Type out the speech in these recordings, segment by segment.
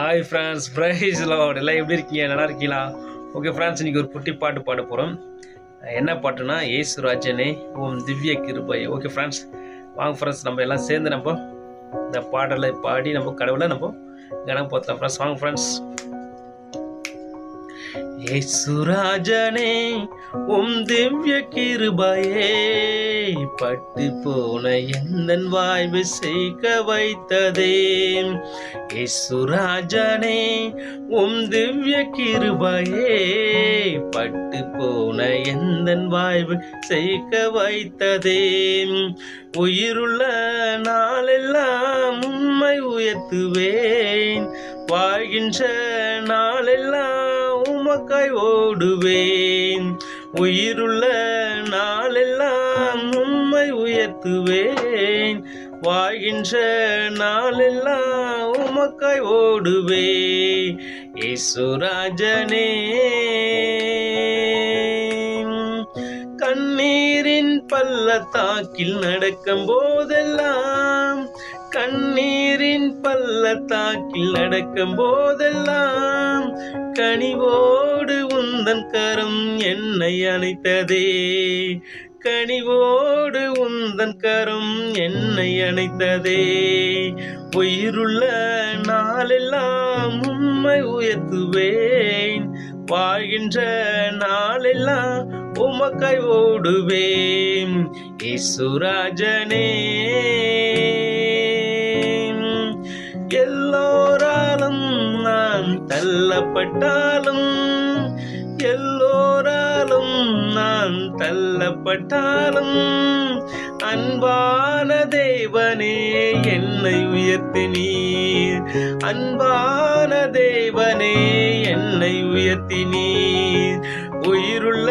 Hi friends, price Lord. எல்லாம் எப்படி இருக்கீங்க? நல்லா இருக்கீங்களா? ஓகே ஃப்ரெண்ட்ஸ், இன்றைக்கி ஒரு குட்டி பாட்டு பாட போகிறோம். என்ன பாட்டுனா, ஏசு ராஜனே உம் திவ்ய கிருபை. ஓகே ஃப்ரெண்ட்ஸ், வாங்க ஃப்ரெண்ட்ஸ், நம்ம எல்லாம் சேர்ந்து நம்ம இந்த பாடலை பாடி நம்ம கடவுளை நம்ம கணப்படுத்தலாம் ஃப்ரெண்ட்ஸ். வாங்க ஃப்ரெண்ட்ஸ். ஏசு ராஜனே உம் திவ்ய கிருபையே பட்டு போன எந்தன் வாழ்வை செய்க வைத்ததே. ஏசு ராஜனே உம் திவ்ய கிருபையே பட்டு போன எந்தன் வாழ்வை செய்க வைத்ததே. உயிருள்ள நாளெல்லாம் உம்மை உயர்த்துவேன், வாழ்கின்ற நாளெல்லாம் உமக்காய் ஓடுவேன். உயிருள்ள நாளெல்லாம் உம்மை உயர்த்துவேன், வாழ்கின்ற நாளெல்லாம் உமக்காய் ஓடுவேன். ஏசு ராஜனே கண்ணீரின் பள்ளத்தாக்கில் நடக்கும் போதெல்லாம், கண்ணீரின் பள்ளத்தாக்கில் நடக்கும் போதெல்லாம் கனிவோடு உந்தன் கரம் என்னை அணைத்ததே. கனிவோடு உந்தன் கரம் என்னை அணைத்ததே. உயிருள்ள நாளெல்லாம் உம்மை உயர்த்துவேன், வாழ்கின்ற நாளெல்லாம் உமக்காய் ஓடுவேன். ஏசு ராஜனே எல்லோராலும் நான் தள்ளப்பட்டாலும், எல்லோராலும் நான் தள்ளப்பட்டாலும் அன்பான தேவனே என்னை உயர்த்தினீர். அன்பான தேவனே என்னை உயர்த்தினீர். உயிருள்ள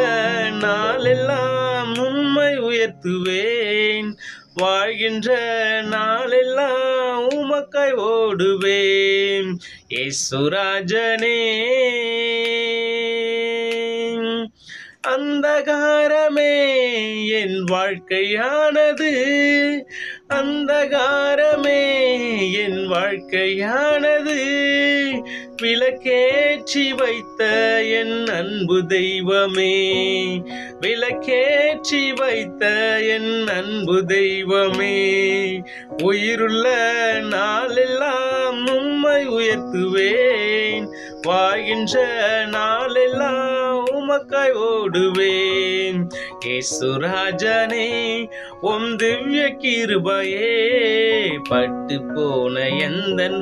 நாளெல்லாம் உம்மை உயர்த்துவேன், வாழ்கின்ற நாளெல்லாம் உமக்காய் ஓடுவேன். ஏசு ராஜனே அந்தகாரமே என் வாழ்க்கையானது, அந்தகாரமே என் வாழ்க்கையானது. விளக்கேற்றி வைத்த என் அன்பு தெய்வமே, விளக்கேற்றி வைத்த என் அன்பு தெய்வமே. உயிருள்ள நாளெல்லாம் உம்மை உயர்த்துவேன், வாழ்கின்ற நாளெல்லாம் உமக்காய் ஓடுவேன். ஏசு ராஜனே உம் திவ்ய கிருபையே பட்டு போன எந்தன்